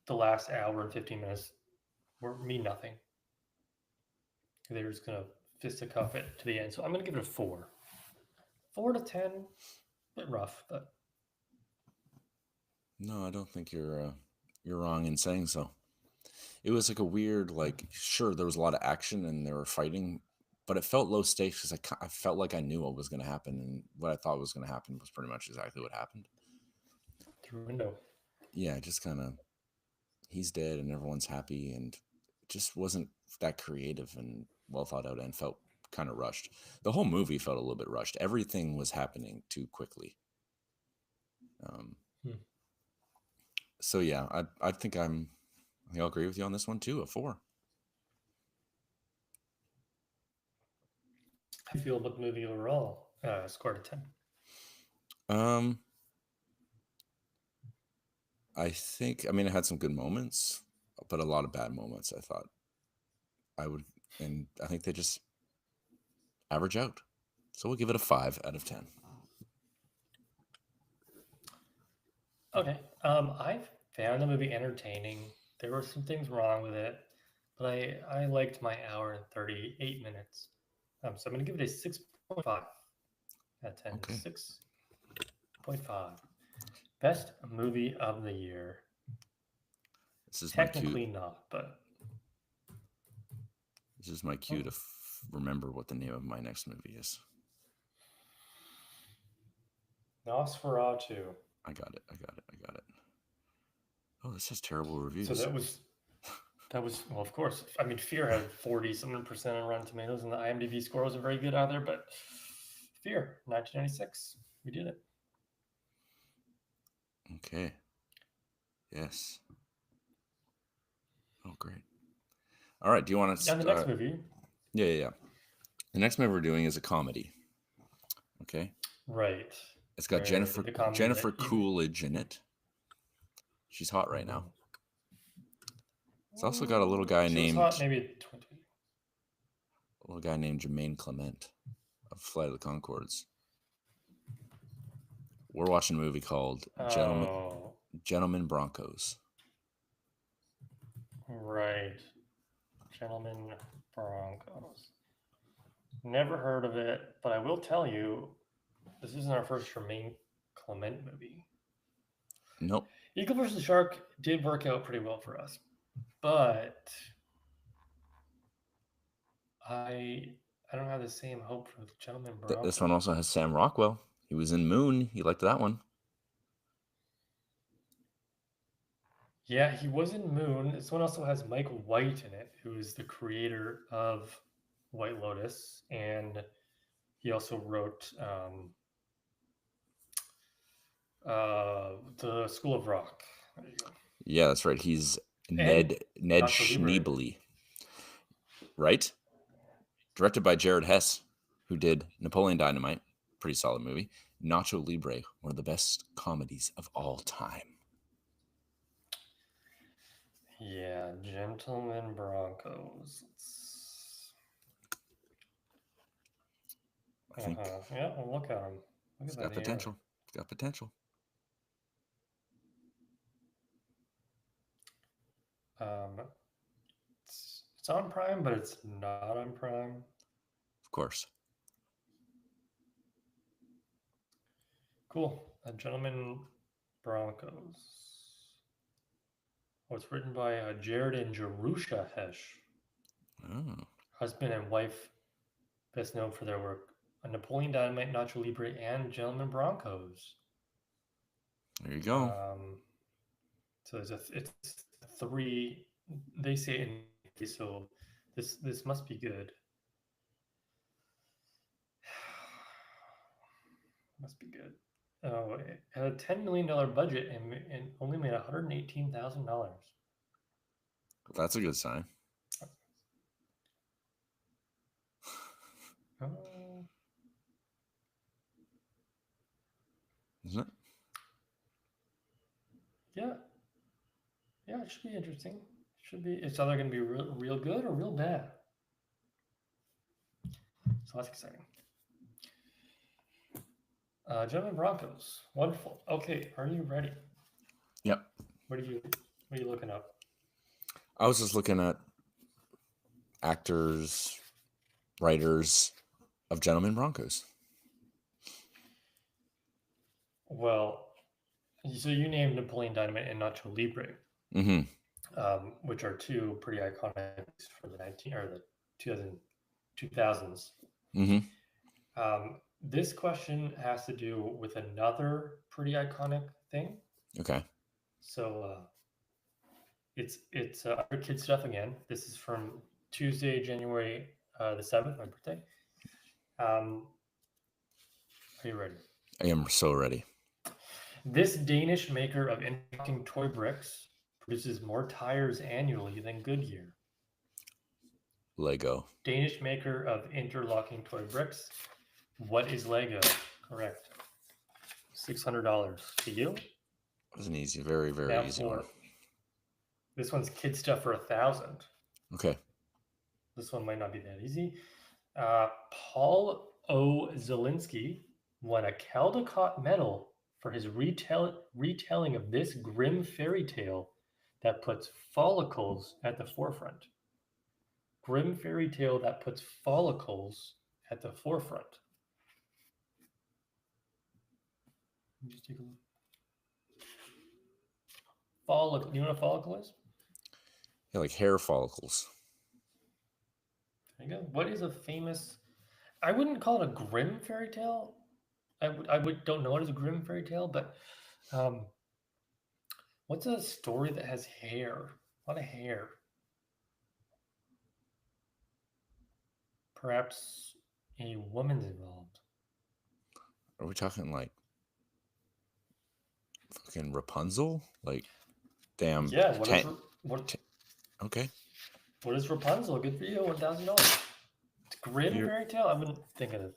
Speaker 1: the last hour and 15 minutes mean nothing. They were just gonna fisticuff it to the end. So I'm gonna give it a 4. 4 to 10, a bit rough, but
Speaker 2: No, I don't think you're wrong in saying so. It was like a weird, like, sure, there was a lot of action and they were fighting, but it felt low stakes because I felt like I knew what was going to happen, and what I thought was going to happen was pretty much exactly what happened.
Speaker 1: through the window.
Speaker 2: Yeah, just kind of, he's dead and everyone's happy, and it just wasn't that creative and well thought out, and felt kind of rushed. The whole movie felt a little bit rushed. Everything was happening too quickly. So yeah, I think I'll agree with you on this one too. A 4.
Speaker 1: How do you feel about the movie overall? Score to 10.
Speaker 2: I think, I mean, it had some good moments, but a lot of bad moments. I thought and I think they just average out. So we'll give it a 5 out of 10.
Speaker 1: Okay. I found the movie entertaining. There were some things wrong with it, but I liked my hour and 38 minutes. So I'm going to give it a 6.5 out of 10.
Speaker 2: Okay.
Speaker 1: 6.5. Best movie of the year.
Speaker 2: This is
Speaker 1: technically not, but
Speaker 2: this is my cue to remember what the name of my next movie is.
Speaker 1: Nosferatu.
Speaker 2: I got it. Oh, this has terrible reviews.
Speaker 1: So that was well, of course. I mean, Fear had 40-something% on Rotten Tomatoes, and the IMDb score wasn't very good either. But Fear, 1996, we did it.
Speaker 2: Okay. Yes. Oh, great. All right. Do you want to?
Speaker 1: And the next movie?
Speaker 2: Yeah. The next movie we're doing is a comedy. Okay.
Speaker 1: Right.
Speaker 2: It's got Jennifer Coolidge in it. She's hot right now. It's also got a little guy named Jermaine Clement of Flight of the Conchords. We're watching a movie called Gentlemen Broncos.
Speaker 1: Right. Gentlemen Broncos. Never heard of it, but I will tell you, this isn't our first Jermaine Clement movie.
Speaker 2: Nope.
Speaker 1: Eagle versus Shark did work out pretty well for us, but I don't have the same hope for the Gentleman Bronco.
Speaker 2: This one also has Sam Rockwell. He was in Moon. He liked that one.
Speaker 1: Yeah, he was in Moon. This one also has Mike White in it, who is the creator of White Lotus, and he also wrote the School of Rock. There you go.
Speaker 2: Yeah, that's right. He's
Speaker 1: And
Speaker 2: Ned
Speaker 1: Nacho Libre.
Speaker 2: Schneebly, right? Directed by Jared Hess, who did Napoleon Dynamite, pretty solid movie. Nacho Libre, one of the best comedies of all time.
Speaker 1: Yeah, Gentleman Broncos.
Speaker 2: I think
Speaker 1: Yeah, well, look at him. Look
Speaker 2: it's
Speaker 1: at
Speaker 2: got
Speaker 1: that hair.
Speaker 2: potential. It's got potential.
Speaker 1: It's on Prime, but it's not on Prime.
Speaker 2: Of course.
Speaker 1: Cool. Gentleman Broncos. Oh, it's written by Jared and Jerusha Hesh,
Speaker 2: Oh,
Speaker 1: husband and wife, best known for their work on Napoleon Dynamite, Nacho Libre, and Gentleman Broncos.
Speaker 2: there you go.
Speaker 1: So it's 3. They say in, so this must be good. Must be good. Oh, it had a $10 million budget and only made $118,000.
Speaker 2: That's a good sign. Isn't it?
Speaker 1: Yeah. Yeah, it should be interesting. It's either going to be real good or real bad. So that's exciting. Gentlemen Broncos. Wonderful. Okay, are you ready?
Speaker 2: Yep.
Speaker 1: What are you looking up?
Speaker 2: I was just looking at actors, writers of Gentlemen Broncos.
Speaker 1: Well, so you named Napoleon Dynamite and Nacho Libre, which are two pretty iconic for the 2000s. This question has to do with another pretty iconic thing.
Speaker 2: Okay.
Speaker 1: So it's other kid stuff again. This is from Tuesday, January the 7th, my birthday. Are you ready?
Speaker 2: I am so ready.
Speaker 1: This Danish maker of interlocking toy bricks produces more tires annually than Goodyear.
Speaker 2: Lego.
Speaker 1: Danish maker of interlocking toy bricks. What is Lego? Correct. $600 to you.
Speaker 2: It was an easy, very, very easy one.
Speaker 1: This one's kid stuff for $1,000.
Speaker 2: Okay.
Speaker 1: This one might not be that easy. Paul O. Zielinski won a Caldecott medal for his retelling of this grim fairy tale that puts follicles at the forefront. Grim fairy tale that puts follicles at the forefront. Just take a look. Follicle. You know what a follicle is?
Speaker 2: Yeah, like hair follicles.
Speaker 1: There you go. What is a famous? I wouldn't call it a grim fairy tale. I don't know it as a grim fairy tale, but what's a story that has hair? A lot of hair. Perhaps a woman's involved.
Speaker 2: Are we talking like fucking Rapunzel? Like, damn.
Speaker 1: Yeah.
Speaker 2: Okay.
Speaker 1: What is Rapunzel? Good for you. $1,000. It's grim fairy tale. I wouldn't think of it.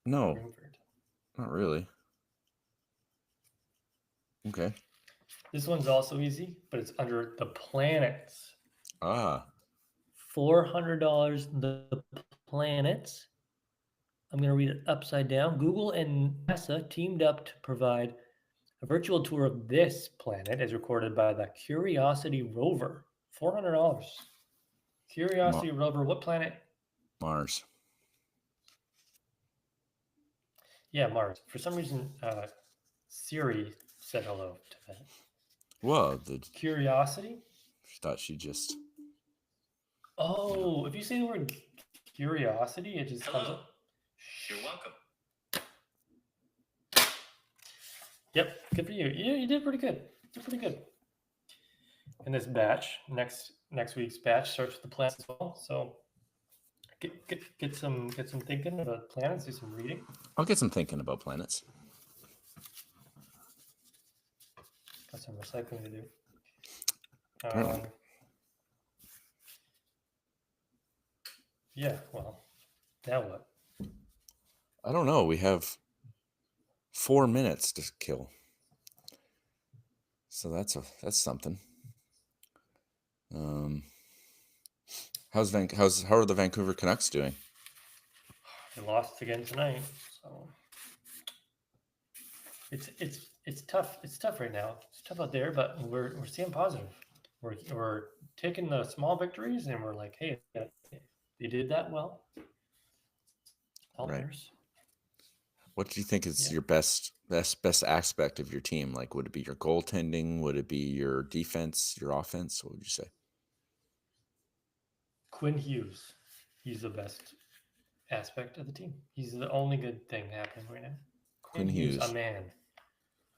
Speaker 2: No.
Speaker 1: Grim fairy tale.
Speaker 2: Not really. Okay.
Speaker 1: This one's also easy, but it's under the planets.
Speaker 2: Ah.
Speaker 1: $400 the planets. I'm going to read it upside down. Google and NASA teamed up to provide a virtual tour of this planet as recorded by the Curiosity rover. $400. Curiosity rover, what planet?
Speaker 2: Mars.
Speaker 1: Yeah, Mars. For some reason, Siri said hello to that.
Speaker 2: Well,
Speaker 1: Curiosity.
Speaker 2: she thought she just.
Speaker 1: Oh, if you say the word curiosity, it just comes
Speaker 3: Hello.
Speaker 1: up.
Speaker 3: You're welcome.
Speaker 1: Yep, good for you. You did pretty good. You're pretty good. And this batch, next week's batch starts with the planets as well. So get some thinking about planets, do some reading.
Speaker 2: I'll get some thinking about planets.
Speaker 1: Got some recycling to do.
Speaker 2: Apparently.
Speaker 1: Yeah, well, now what?
Speaker 2: I don't know. We have 4 minutes to kill. So that's something. How are the Vancouver Canucks doing?
Speaker 1: They lost again tonight, so it's tough. It's tough right now. It's tough out there, but we're staying positive. We're taking the small victories, and we're like, hey, they did that well. All
Speaker 2: Right.
Speaker 1: matters.
Speaker 2: What do you think is your best aspect of your team? Like, would it be your goaltending? Would it be your defense, your offense? What would you say?
Speaker 1: Quinn Hughes, he's the best aspect of the team. He's the only good thing happening right now.
Speaker 2: Quinn Hughes,
Speaker 1: a man,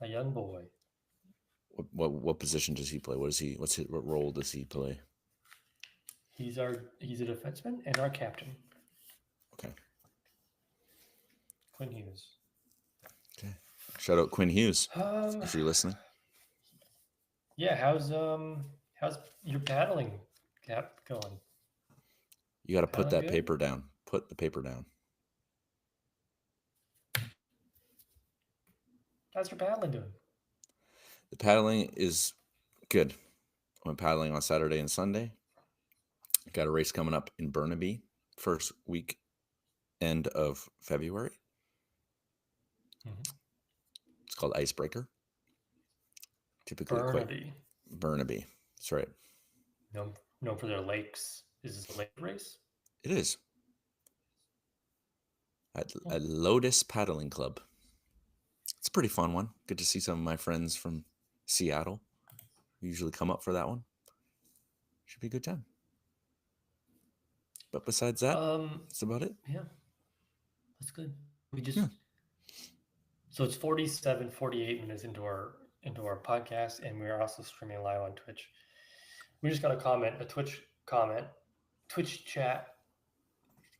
Speaker 1: a young boy.
Speaker 2: What position does he play? What role does he play?
Speaker 1: He's a defenseman and our captain.
Speaker 2: Okay.
Speaker 1: Quinn Hughes.
Speaker 2: Okay. Shout out Quinn Hughes. If you're listening.
Speaker 1: Yeah, how's your paddling cap going?
Speaker 2: You got to put that
Speaker 1: good?
Speaker 2: paper down. Put the paper down.
Speaker 1: How's your paddling doing?
Speaker 2: The paddling is good. I went paddling on Saturday and Sunday. Got a race coming up in Burnaby, first week end of February.
Speaker 1: Mm-hmm.
Speaker 2: It's called Icebreaker. Typically Burnaby. That's right.
Speaker 1: Known for their lakes. Is this a lake race?
Speaker 2: It is. At Lotus Paddling Club. It's a pretty fun one. Good to see some of my friends from Seattle who usually come up for that one. Should be a good time. But besides that, that's about it.
Speaker 1: Yeah. That's good. So it's 48 minutes into our podcast, and we are also streaming live on Twitch. We just got a Twitch comment, Twitch chat.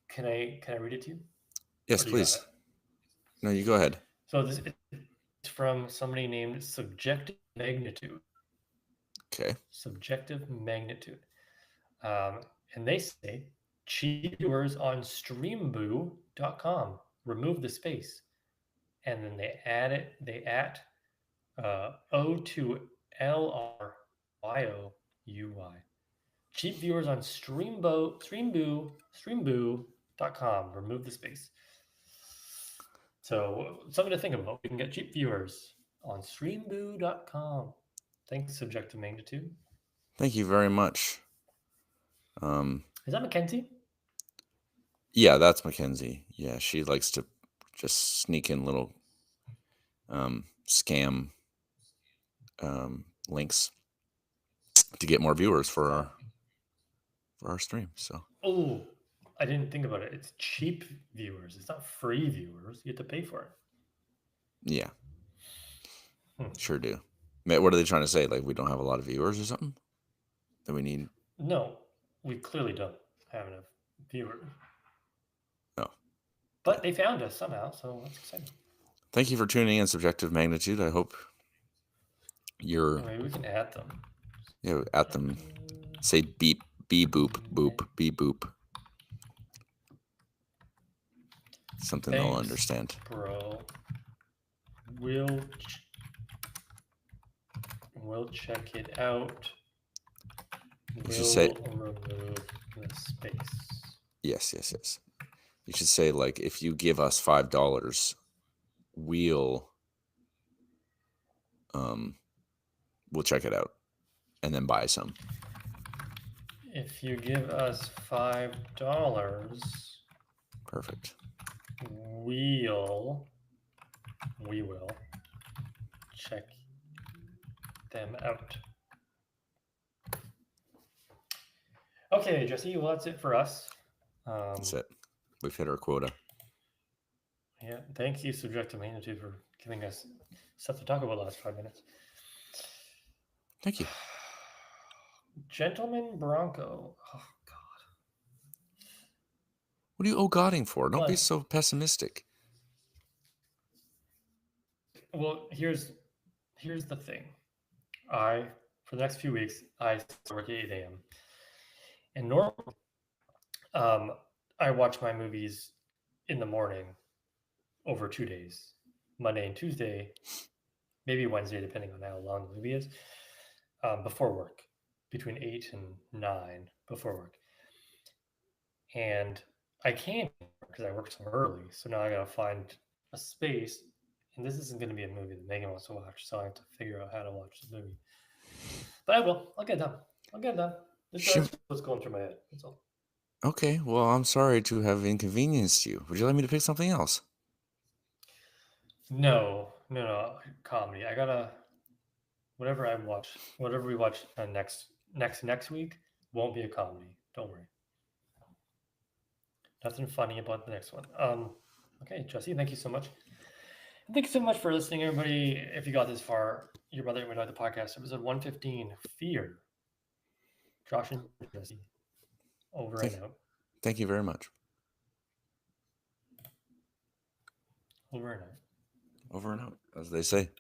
Speaker 1: Can I read it to you?
Speaker 2: Yes, please. No, you go ahead.
Speaker 1: So this is from somebody named Subjective Magnitude.
Speaker 2: Okay.
Speaker 1: Subjective Magnitude. And they say, cheap viewers on streamboo.com. Remove the space. And then they at O2LRYOUY. Cheap viewers on streamboo.com. Remove the space. So something to think about. We can get cheap viewers on streamboo.com. Thanks, Subjective Magnitude.
Speaker 2: Thank you very much.
Speaker 1: Is that Mackenzie?
Speaker 2: Yeah, that's Mackenzie. Yeah, she likes to just sneak in little scam links to get more viewers for our stream. So
Speaker 1: I didn't think about it. It's cheap viewers. It's not free viewers. You have to pay for it.
Speaker 2: Yeah. Sure do. What are they trying to say? Like we don't have a lot of viewers or something that we need?
Speaker 1: No, we clearly don't have enough viewers.
Speaker 2: No.
Speaker 1: But they found us somehow, so that's exciting.
Speaker 2: Thank you for tuning in, Subjective Magnitude. I hope
Speaker 1: maybe we can add them.
Speaker 2: Yeah, at them. Say beep, beep, boop, boop, beep, boop. Something they'll understand.
Speaker 1: Bro. We'll check it out.
Speaker 2: You should say
Speaker 1: remove the space.
Speaker 2: Yes. You should say, like, if you give us $5, we'll check it out and then buy some.
Speaker 1: If you give us $5,
Speaker 2: perfect.
Speaker 1: We will check them out. Okay, Jesse, well, that's it for us.
Speaker 2: That's it. We've hit our quota.
Speaker 1: Yeah, thank you, Subjective Magnitude, for giving us stuff to talk about the last 5 minutes.
Speaker 2: Thank you.
Speaker 1: Gentleman Bronco. Oh, God.
Speaker 2: What are you oh-godding for? Don't be
Speaker 1: What?
Speaker 2: so pessimistic.
Speaker 1: Well, here's the thing. For the next few weeks, I work at 8 a.m. And normally, I watch my movies in the morning over 2 days, Monday and Tuesday, maybe Wednesday, depending on how long the movie is, before work, between 8 and 9 before work. And I can't because I work so early. So now I got to find a space. And this isn't going to be a movie that Megan wants to watch. So I have to figure out how to watch the movie. But I will. I'll get it done. That's what's going through my head. That's all.
Speaker 2: Okay, well, I'm sorry to have inconvenienced you. Would you like me to pick something else?
Speaker 1: No. Comedy. I gotta. Whatever we watch next week won't be a comedy. Don't worry. Nothing funny about the next one. Okay, Jesse, thank you so much. And thank you so much for listening, everybody. If you got this far, your brother would know the podcast, episode 115, Fear. Josh and Jesse, over and out.
Speaker 2: Thank you very much.
Speaker 1: Over and out.
Speaker 2: Over and out, as they say.